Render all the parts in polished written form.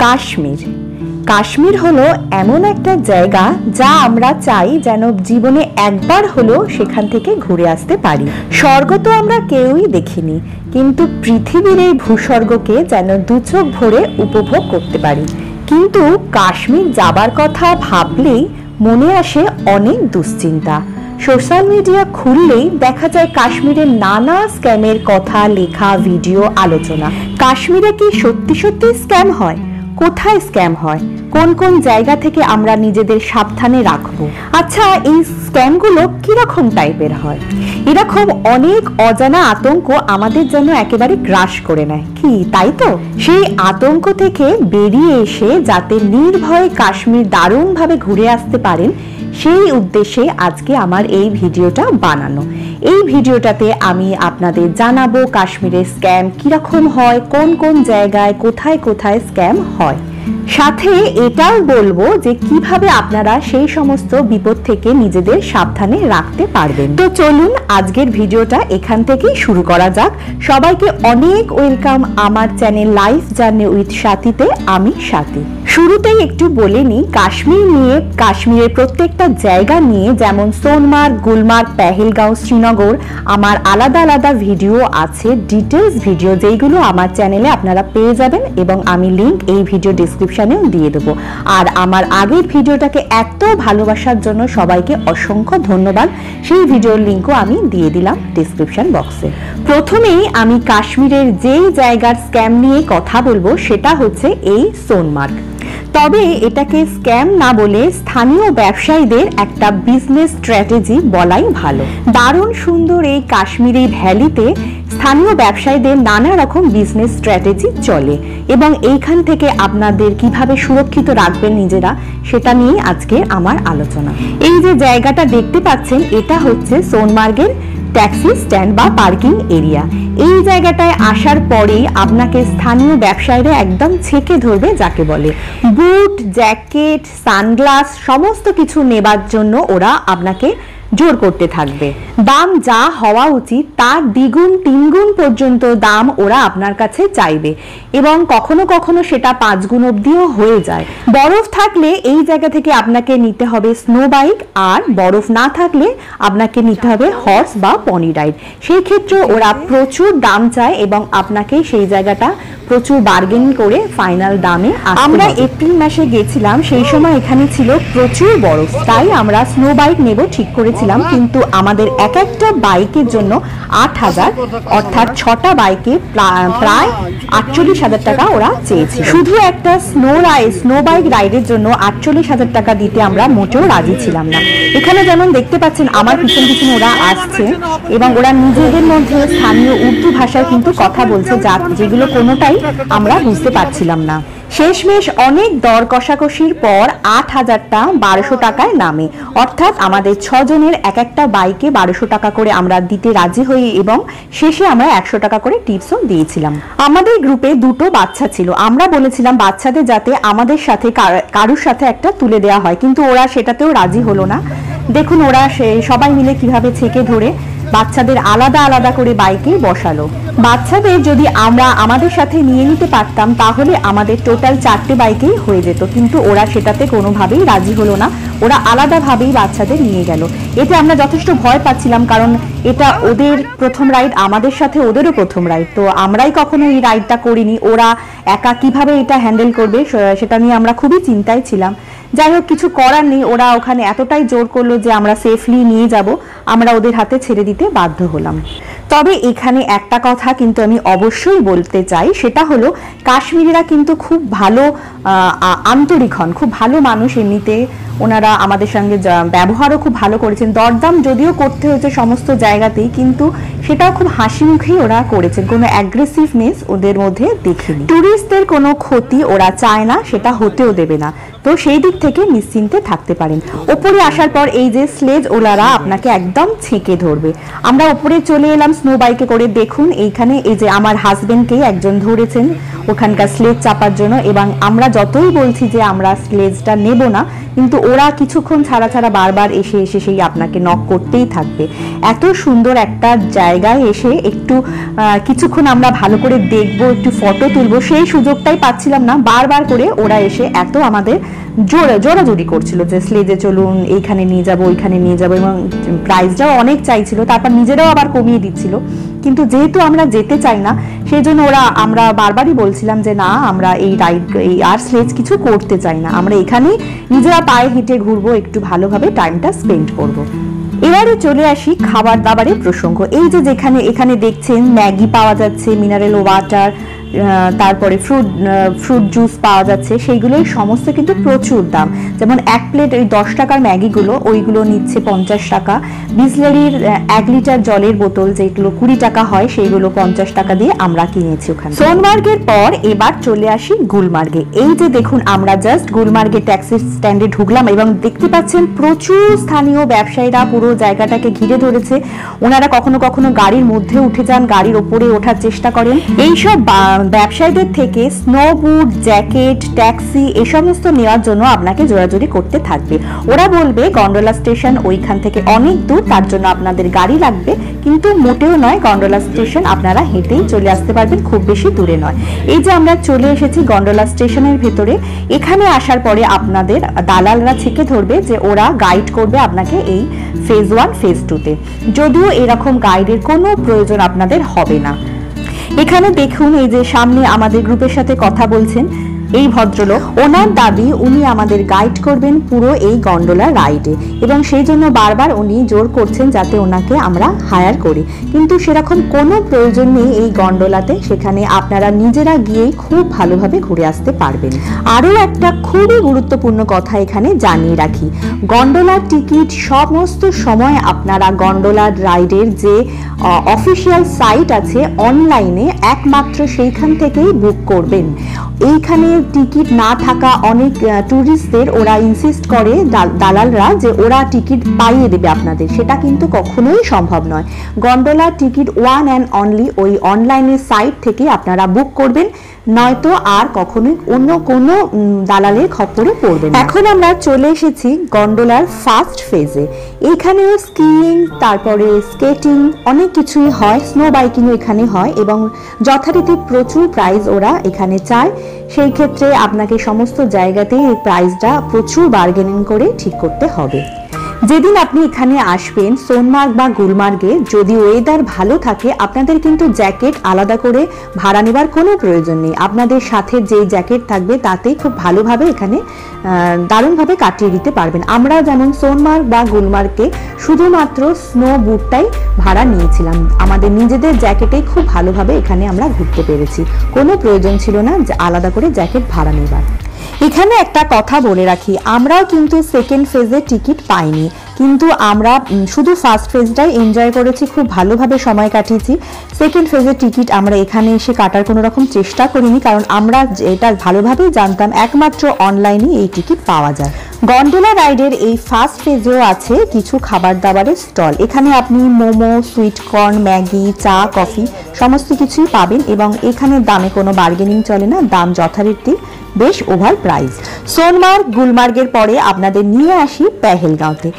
কাশ্মীর কাশ্মীর হলো এমন একটা জায়গা যা আমরা চাই যেন জীবনে একবার হলেও সেখান থেকে ঘুরে আসতে পারি। স্বর্গ তো আমরা কেউই দেখিনি, কিন্তু পৃথিবীর এই ভূস্বর্গকে যেন দু চোখ ভরে উপভোগ করতে পারি। কিন্তু কাশ্মীর যাবার কথা ভাবলেই মনে আসে অনেক দুশ্চিন্তা। সোশ্যাল মিডিয়া খুললেই দেখা যায় কাশ্মীরের নানা স্ক্যামের কথা লেখা, ভিডিও, আলোচনা। কাশ্মীরে কি সত্যি সত্যি স্ক্যাম হয়? কোথায় স্ক্যাম হয়? কোন কোন জায়গা থেকে আমরা নিজেদের সাবধানে রাখবো? আচ্ছা, এই স্ক্যামগুলো কিরকম টাইপের হয়? এরকম অনেক অজানা আতঙ্ক আমাদের জন্য একেবারে গ্রাস করে নেয়, কি তাই তো? সেই আতঙ্ক থেকে বেরিয়ে এসে যাতে নির্ভয়ে কাশ্মীর দারুণভাবে ঘুরে আসতে পারেন, সেই উদ্দেশ্যে আজকে আমার এই ভিডিওটা বানানো। এই ভিডিওটাতে আমি আপনাদের জানাবো কাশ্মীরের স্ক্যাম কিরকম হয়, কোন কোন জায়গায় কোথায় কোথায় স্ক্যাম হয়। সাথে এটাও বলবো যে কিভাবে আপনারা সেই সমস্ত বিপদ থেকে নিজেদের সাবধানে রাখতে পারবেন। তো চলুন আজকের ভিডিওটা এখান থেকেই শুরু করা যাক। সবাইকে অনেক ওয়েলকাম আমার চ্যানেল লাইফ জার্নি উইথ সাথীতে। আমি সাথী। শুরুতেই একটু বলে নিই কাশ্মীর নিয়ে, কাশ্মীরের প্রত্যেকটা জায়গা নিয়ে, যেমন সোনমার্গ, গুলমার্গ, পেহেলগাঁও, শ্রীনগর, আমার আলাদা আলাদা ভিডিও আছে, ডিটেলস ভিডিও, যেইগুলো আমার চ্যানেলে আপনারা পেয়ে যাবেন এবং আমি লিংক এই ভিডিও ডেসক্রিপশনেও দিয়ে দেবো। আর আমার আগের ভিডিওটাকে এত ভালোবাসার জন্য সবাইকে অসংখ্য ধন্যবাদ। সেই ভিডিওর লিংকও আমি দিয়ে দিলাম ডেসক্রিপশন বক্সে। প্রথমেই আমি কাশ্মীরের যেই জায়গার স্ক্যাম নিয়ে কথা বলবো সেটা হচ্ছে এই সোনমার্গ। তবে এটাকে স্ক্যাম না বলে স্থানীয় ব্যবসায়ীদের একটা বিজনেস স্ট্র্যাটেজি বলাই ভালো। দারুণ সুন্দর এই কাশ্মীরি ভ্যালিতে স্থানীয় ব্যবসায়ীদের নানা রকম বিজনেস স্ট্র্যাটেজি চলে এবং এইখান থেকে আপনাদের কিভাবে সুরক্ষিত রাখবেন নিজেরা, সেটা নিয়ে আজকে আমার আলোচনা। এই যে জায়গাটা দেখতে পাচ্ছেন, এটা হচ্ছে সোনমার্গের ট্যাক্সি স্ট্যান্ড বা পার্কিং এরিয়া। এই জায়গাটায় আসার পরেই আপনাকে স্থানীয় ব্যবসায়ীরা একদম ছেকে ধরবে, যাকে বলে। বুট, জ্যাকেট, সানগ্লাস সমস্ত কিছু নেবার জন্য ওরা আপনাকে জোর করতে থাকবে। দাম যা হওয়া উচিত তার দ্বিগুণ তিনগুণ পর্যন্ত দাম ওরা আপনার কাছে চাইবে এবং কখনো কখনো সেটা 5 গুণ অবধিও হয়ে যায়। বরফ থাকলে এই জায়গা থেকে আপনাকে নিতে হবে স্নো বাইক, আর বরফ না থাকলে আপনাকে নিতে হবে হর্স বা পনি রাইড। সেই ক্ষেত্রে ওরা প্রচুর দাম চায় এবং আপনাকে সেই জায়গাটা প্রচুর বার্গেনিং করে ফাইনাল দামে। আমরা এপ্রিল মাসে গেছিলাম, সেই সময় এখানে ছিল প্রচুর বরফ, তাই আমরা স্নো বাইক নেব ঠিক করেছিলাম, কিন্তু আমাদের এক একটা বাইকের জন্য 8,000, অর্থাৎ 6টা বাইকে প্রায় 48,000 টাকা ওরা চেয়েছে। শুধু একটা স্নো বাইক রাইডের জন্য 48,000 টাকা দিতে আমরা মোটেও রাজি ছিলাম না। এখানে যেমন দেখতে পাচ্ছেন আমার পিছন পিছন ওরা আসছে এবং ওরা নিজেদের মধ্যে স্থানীয় উর্দু ভাষায় কিন্তু কথা বলছে, যেগুলো কোনোটাই আমরা বুঝতে পারছিলাম না। শেষমেশ অনেক দর কষাকষির পর 8,000টা 1200 টাকায় নামে, অর্থাৎ আমাদের 6 জনের এক একটা বাইকে 1200 টাকা করে আমরা দিতে রাজি হই এবং শেষে আমরা 100 টাকা করে টিপসও দিয়েছিলাম। আমাদের গ্রুপে 2টো বাচ্চা ছিল, আমরা বলেছিলাম বাচ্চাদের যাতে আমাদের সাথে কারুর সাথে একটা তুলে দেওয়া হয়, কিন্তু ওরা সেটাতেও রাজি হলো না। দেখুন ওরা সবাই মিলে কিভাবে ছেকে ধরে বাচ্চাদের আলাদা আলাদা করে বাইকে বসালো। বাচ্চাদের যদি আমরা আমাদের সাথে নিয়ে নিতে পারতাম তাহলে আমাদের টোটাল 4টে বাইকেই হয়ে যেত, কিন্তু ওরা সেটাতে কোনোভাবেই রাজি হলো না। ওরা আলাদাভাবেই বাচ্চাদের নিয়ে গেল। এতে আমরা যথেষ্ট ভয় পাচ্ছিলাম, কারণ এটা ওদের প্রথম রাইড, আমাদের সাথে ওদেরও প্রথম রাইড, তো আমরাই কখনো এই রাইডটা করিনি। ওরা একা কিভাবে এটা হ্যান্ডেল করবে সেটা নিয়ে আমরা খুবই চিন্তায় ছিলাম। যাই হোক, কিছু করার নেই, ওরা ওখানে এতটাই জোর করলো যে আমরা সেফলি নিয়ে যাব, আমরা ওদের হাতে ছেড়ে দিতে বাধ্য হলাম। তবে এখানে একটা কথা কিন্তু আমি অবশ্যই বলতে চাই, সেটা হলো কাশ্মীরিরা কিন্তু খুব ভালো আন্তরিক হন, খুব ভালো মানুষ। এমনিতে ওনারা আমাদের সঙ্গে ব্যবহারও খুব ভালো করেছেন। দরদাম যদিও করতে হয়েছে সমস্ত জায়গাতেই, কিন্তু সেটাও খুব হাসি মুখেই ওরা করেছেন, কোনো অ্যাগ্রেসিভনেস ওদের মধ্যে দেখিনি। টুরিস্টদের কোনো ক্ষতি ওরা চায় না, সেটা হতেও দেবে না, তো সেই দিক থেকে নিশ্চিন্তে থাকতে পারেন। ওপরে আসার পর এই যে স্লেজ ওলারা আপনাকে একদম ছেঁকে ধরবে। আমরা ওপরে চলে এলাম স্নো বাইকে করে। দেখুন এইখানে এই যে আমার হাজবেন্ডকে একজন ধরেছেন ওখানকার স্লেজ চাপার জন্য, এবং আমরা যতই বলছি যে আমরা স্লেজটা নেব না, কিন্তু ওরা কিছুক্ষণ ছাড়া ছাড়া বারবার এসে এসে সেই আপনাকে নক করতেই থাকবে। এত সুন্দর একটা জায়গায় এসে একটু কিছুক্ষণ আমরা ভালো করে দেখবো, একটু ফটো তুলবো, সেই সুযোগটাই পাচ্ছিলাম না। বারবার করে ওরা এসে এত আমাদের জোরাজোরি করছিল যে স্লেজে চলুন, এইখানে নিয়ে যাবো, ওইখানে নিয়ে যাবো, এবং প্রাইসটাও অনেক চাইছিল, তারপর নিজেরাও আবার কমিয়ে দিচ্ছিল। কিন্তু যেহেতু আমরা যেতে চাই না, সেই জন্য আমরা বারবারই বলছিলাম যে না, আমরা এই রাইড আর স্লেজ কিছু করতে চাই না, আমরা এখানেই নিজেরা পায়ে হেঁটে ঘুরবো, একটু ভালোভাবে টাইমটা স্পেন্ড করব। এবারে চলে আসি খাবার দাবারের প্রসঙ্গ। এই যে এখানে দেখছেন ম্যাগি পাওয়া যাচ্ছে, মিনারেল ওয়াটার, তারপরে ফ্রুট জুস পাওয়া যাচ্ছে, সেইগুলোই সমস্ত কিন্তু প্রচুর দাম। যেমন এক প্লেট ওই 10 টাকার ম্যাগিগুলো, ওইগুলো নিচ্ছে 50 টাকা। বিসলেরির 1 লিটার জলের বোতল যেগুলো 20 টাকা হয়, সেইগুলো 50 টাকা দিয়ে আমরা কিনেছি ওখানে। সোনমার্গের পর এবার চলে আসি গুলমার্গে। এই যে দেখুন, আমরা জাস্ট গুলমার্গে ট্যাক্সি স্ট্যান্ডে ঢুকলাম এবং দেখতে পাচ্ছেন প্রচুর স্থানীয় ব্যবসায়ীরা পুরো জায়গাটাকে ঘিরে ধরেছে। ওনারা কখনো কখনো গাড়ির মধ্যে উঠে যান, গাড়ির ওপরে ওঠার চেষ্টা করেন। এইসব ব্যবসায়ীদের থেকে স্নো বুট, জ্যাকেট, ট্যাক্সি এই সমস্ত নেওয়ার জন্য আপনাকে জোরাজোরি করতে থাকবে। ওরা বলবে গন্ডোলা স্টেশন ওইখান থেকে অনেক দূর, তার জন্য আপনাদের গাড়ি লাগবে, কিন্তু মোটেও নয়, গন্ডোলা স্টেশন আপনারা হেঁটেই চলে আসতে পারবেন, খুব বেশি দূরে নয়। এই যে আমরা চলে এসেছি গন্ডোলা স্টেশনের ভেতরে। এখানে আসার পরে আপনাদের দালালরা ছেঁকে ধরবে যে ওরা গাইড করবে আপনাকে এই ফেজ 1 ফেজ 2-তে, যদিও এরকম গাইডের কোনো প্রয়োজন আপনাদের হবে না। এখানে দেখুন, এই যে সামনে আমাদের গ্রুপের সাথে কথা বলছেন এই ভদ্রলোক, ওনার দাবি উনি আমাদের গাইড করবেন পুরো এই গন্ডোলা রাইডে, এবং সেই জন্য বারবার উনি জোর করছেন যাতে ওনাকে আমরা হায়ার করি, কিন্তু সেরকম কোনো প্রয়োজন নেই এই গন্ডোলাতে। সেখানে আপনারা নিজেরা গিয়েই খুব ভালোভাবে ঘুরে আসতে পারবেন। আরও একটা খুবই গুরুত্বপূর্ণ কথা এখানে জানিয়ে রাখি, গন্ডোলার টিকিট সমস্ত সময় আপনারা গন্ডোলা রাইডের যে অফিসিয়াল সাইট আছে অনলাইনে, একমাত্র সেইখান থেকেই বুক করবেন। এইখানে টিকিট না থাকা অনেক ট্যুরিস্টদের ওরা ইনসিস্ট করে দালালরা যে ওরা টিকিট পাইয়ে দেবে আপনাদের, সেটা কিন্তু কখনোই সম্ভব নয়। গন্ডোলার টিকিট ওয়ান অ্যান্ড অনলি ওই অনলাইনের সাইট থেকে আপনারা বুক করবেন, নয়তো আর কখনোই অন্য কোনো দালালের খপ্পরে পড়বেন। এখন আমরা চলে এসেছি গন্ডোলার ফার্স্ট ফেজে। এইখানেও স্কিইং, তারপরে স্কেটিং, অনেক কিছুই হয়, স্নো বাইকিংও এখানে হয়, এবং যথারীতি প্রচুর প্রাইস ওরা এখানে চায়। সেই ক্ষেত্রে আপনাকে সমস্ত জায়গাতেই এই প্রাইসটা প্রচুর বার্গেনিং করে ঠিক করতে হবে। যেদিন আপনি এখানে আসবেন সোনমার্গ বা গুলমার্গে, যদি ওয়েদার ভালো থাকে, আপনাদের কিন্তু জ্যাকেট আলাদা করে ভাড়া নেবার কোনো প্রয়োজন নেই। আপনাদের সাথে যে জ্যাকেট থাকবে তাতেই খুব ভালোভাবে এখানে দারুণভাবে কাটিয়ে দিতে পারবেন। আমরা যেমন সোনমার্গ বা গুলমার্গে শুধুমাত্র স্নো বুটটাই ভাড়া নিয়েছিলাম, আমাদের নিজেদের জ্যাকেটেই খুব ভালোভাবে এখানে আমরা ঘুরতে পেরেছি, কোনো প্রয়োজন ছিল না আলাদা করে জ্যাকেট ভাড়া নেবার। এখানে একটা কথা বলে রাখি, আমরাও কিন্তু সেকেন্ড ফেজে টিকিট পাইনি, কিন্তু আমরা শুধু ফার্স্ট ফেজটাই এনজয় করেছি, খুব ভালোভাবে সময় কাটিয়েছি। সেকেন্ড ফেজের টিকিট আমরা এখানে এসে কাটার কোনো রকম চেষ্টা করিনি, কারণ আমরা এটা ভালোভাবেই জানতাম একমাত্র অনলাইনে এই টিকিট পাওয়া যায়। গন্ডোলা রাইডের এই ফার্স্ট ফেজেও আছে কিছু খাবার দাবারের স্টল। এখানে আপনি মোমো, সুইট কর্ন, ম্যাগি, চা, কফি সমস্ত কিছুই পাবেন, এবং এখানে দামে কোনো বার্গেনিং চলে না, দাম যথারীতি বেশ ওভার প্রাইস। সোনমার্গ গুলমার্গের পরে আপনাদের নিয়ে আসি পেহেলগাঁওতে।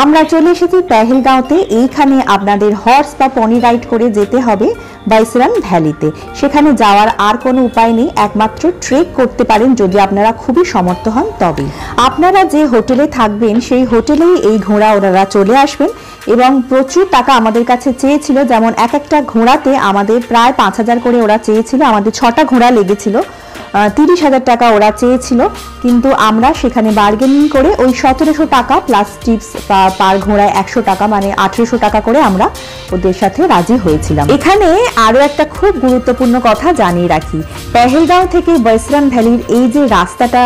আমরা চলে এসেছি পেহেলগাঁওতে। এইখানে আপনাদের হর্স বা পনি রাইড করে যেতে হবে বাইসরান ভ্যালিতে। সেখানে যাওয়ার আর কোনো উপায় নেই, একমাত্র ট্রেক করতে পারেন যদি আপনারা খুবই সমর্থ হন তবেই। আপনারা যে হোটেলে থাকবেন সেই হোটেলেই এই ঘোড়া ওনারা চলে আসবেন, এবং প্রচুর টাকা আমাদের কাছে চেয়েছিল, যেমন এক একটা ঘোড়াতে আমাদের প্রায় 5000 করে ওরা চেয়েছিল, আমাদের 6টা ঘোড়া লেগেছিল, 30,000 টাকা ওরা চেয়েছিল, কিন্তু আমরা সেখানে বার্গেনিং করে ওই 1700 টাকা প্লাস টিপস পার ঘোড়ায় 100 টাকা, মানে 1800 টাকা করে আমরা ওদের সাথে রাজি হয়েছিলাম। এখানে আরো একটা খুব গুরুত্বপূর্ণ কথা জানিয়ে রাখি, পেহেলগাঁও থেকে বাইসরান ভ্যালির এই যে রাস্তাটা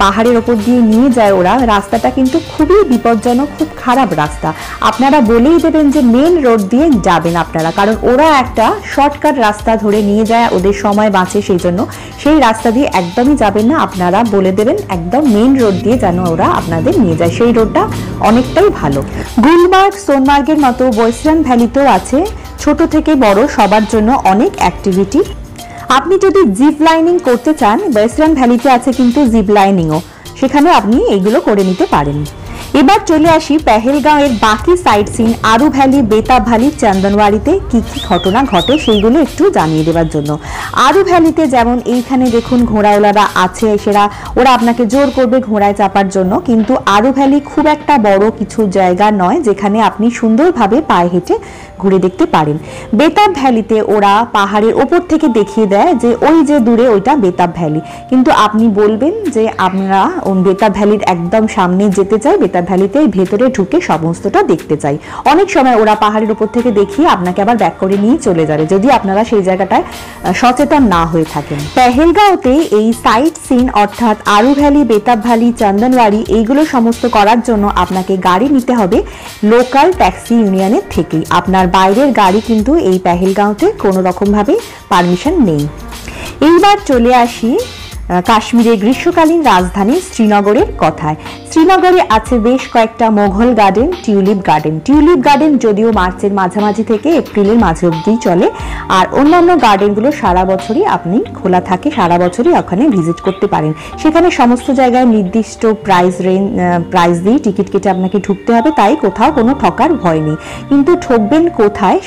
পাহাড়ের ওপর দিয়ে নিয়ে যায় ওরা, রাস্তাটা কিন্তু খুবই বিপজ্জনক, খুব খারাপ রাস্তা। আপনারা বলেই দেবেন যে মেন রোড দিয়ে যাবেন আপনারা, কারণ ওরা একটা শর্টকাট রাস্তা ধরে নিয়ে যায়, ওদের সময় বাঁচে, সেই জন্য সেই রাস্তা দিয়ে একদমই যাবেন না, আপনারা বলে দেবেন একদম মেইন রোড দিয়ে যেন ওরা আপনাদের নিয়ে যায়, সেই রোডটা অনেকটাই ভালো। গুলমার্গ, সোনমার্গের মতো বাইসরান ভ্যালিতেও আছে ছোট থেকে বড় সবার জন্য অনেক অ্যাক্টিভিটি। আপনি যদি জিপ লাইনিং করতে চান, বাইসরান ভ্যালিতে আছে কিন্তু জিপ লাইনিংও, সেখানে আপনি এইগুলো করে নিতে পারেন। এবার চলে আসি পেহেলগাঁওয়ের বাকি সাইট সিন আরু ভ্যালি, বেতাব ভ্যালি, চন্দনওয়াড়িতে কি কি ঘটনা ঘটে সেইগুলো একটু জানিয়ে দেওয়ার জন্য। আরু ভ্যালিতে যেমন এইখানে দেখুন ঘোড়াওয়ালারা আছে, ওরা আপনাকে জোর করবে ঘোড়ায় চাপার জন্য, কিন্তু আরু ভ্যালি খুব একটা বড় কিছু জায়গা নয় যেখানে আপনি সুন্দরভাবে পায়ে হেঁটে ঘুরে দেখতে পারেন। বেতাব ভ্যালিতে ওরা পাহাড়ের ওপর থেকে দেখিয়ে দেয় যে ওই যে দূরে ওইটা বেতাব ভ্যালি, কিন্তু আপনি বলবেন যে আমরা বেতাব ভ্যালির একদম সামনে যেতে চাই, বেতাব ভ্যালিতে ভেতরে ঢুকে সমস্তটা দেখতে চাই। অনেক সময় ওরা পাহাড়ের উপর থেকে দেখিয়ে আপনাকে আবার ব্যাক করে নিয়ে চলে যাবে যদি আপনারা সেই জায়গাটায় সচেতন না হয়ে থাকেন। পেহেলগাঁওতে এই সাইট সিন অর্থাৎ আরু ভ্যালি, বেতাব ভ্যালি, চন্দনওয়াড়ি এইগুলো সমস্ত করার জন্য আপনাকে গাড়ি নিতে হবে লোকাল ট্যাক্সি ইউনিয়নের থেকেই। আপনার বাইরের গাড়ি কিন্তু এই পেহেলগাঁওতে কোনো রকমভাবে পারমিশন নেই। এইবার চলে আসি কাশ্মীরের গ্রীষ্মকালীন রাজধানী শ্রীনগরের কথায়। শ্রীনগরে আছে বেশ কয়েকটা Mughal garden, tulip garden. Tulip garden যদিও মার্চের মাঝামাঝি থেকে এপ্রিলের মাঝে অবধি চলে, আর অন্যান্য গার্ডেনগুলো সারা বছরই আপনি খোলা থাকে, সারা বছরই ওখানে ভিজিট করতে পারেন। সেখানে সমস্ত জায়গায় নির্দিষ্ট প্রাইস দিয়ে টিকিট কেটে আপনাকে ঢুকতে হবে, তাই কোথাও কোনো ঠকার ভয় নেই। কিন্তু ঠকবেন কোথায়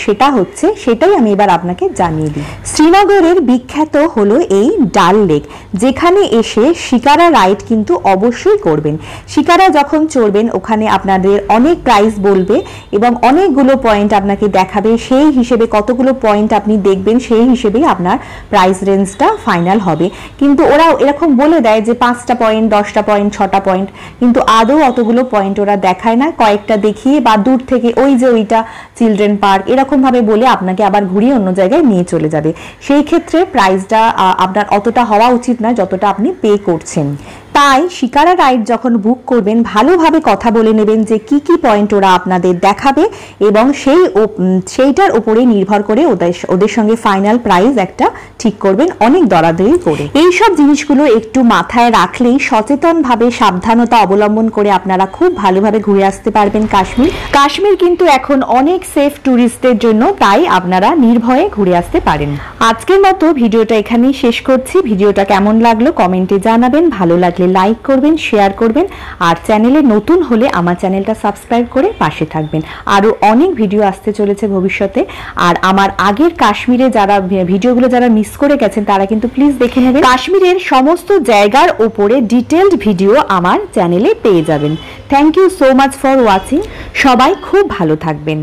সেটাই আমি এবার আপনাকে জানিয়ে দিই। শ্রীনগরের বিখ্যাত হলো এই ডাল লেক, যেখানে এসে শিকারা রাইড কিন্তু অবশ্যই করবেন। শিকারা যখন চড়বেন ওখানে আপনাদের অনেক প্রাইস বলবে এবং অনেকগুলো পয়েন্ট আপনাকে দেখাবে, সেই হিসেবে কতগুলো পয়েন্ট আপনি দেখবেন সেই হিসেবেই আপনার প্রাইস রেঞ্জটা ফাইনাল হবে। কিন্তু ওরা এরকম বলে দেয় যে 5টা পয়েন্ট, 10টা পয়েন্ট, 6টা পয়েন্ট, কিন্তু আদৌ অতগুলো পয়েন্ট ওরা দেখায় না। কয়েকটা দেখিয়ে বা দূর থেকে ওই যে ওইটা চিলড্রেন পার্ক এরকম ভাবে বলে আপনাকে আবার ঘুরিয়ে অন্য জায়গায় নিয়ে চলে যাবে। সেই ক্ষেত্রে প্রাইসটা আপনার অতটা হওয়া উচিত না যতটা আপনি পে করছেন। তাই শিকারা রাইড যখন বুক করবেন ভালোভাবে কথা বলে নেবেন যে কি কি পয়েন্ট ওরা আপনাদের দেখাবে এবং সেইটার উপরে নির্ভর করে ওদের সঙ্গে ফাইনাল প্রাইস একটা ঠিক করবেন, অনেক দরাদরি করে। এইসব জিনিসগুলো একটু মাথায় রাখলেই সচেতনভাবে সাবধানতা অবলম্বন করে আপনারা খুব ভালোভাবে ঘুরে আসতে পারবেন কাশ্মীর কিন্তু এখন অনেক সেফ ট্যুরিস্টদের জন্য, তাই আপনারা নির্ভয়ে ঘুরে আসতে পারেন। আজকের মতো ভিডিওটা এখানেই শেষ করছি। ভিডিওটা কেমন লাগলো কমেন্টে জানাবেন, ভালো লাগলে লাইক করবেন, শেয়ার করবেন, আর চ্যানেলে নতুন হলে আমার চ্যানেলটা সাবস্ক্রাইব করে পাশে থাকবেন। আরো অনেক ভিডিও আসতে চলেছে ভবিষ্যতে, আর আমার আগের কাশ্মীরে ভিডিওগুলো যারা মিস করে গেছেন তারা কিন্তু প্লিজ দেখে নেবেন। কাশ্মীরের সমস্ত জায়গার উপরে ডিটেইলড ভিডিও আমার চ্যানেলে পেয়ে যাবেন। Thank you so much for watching. সবাই খুব ভালো থাকবেন।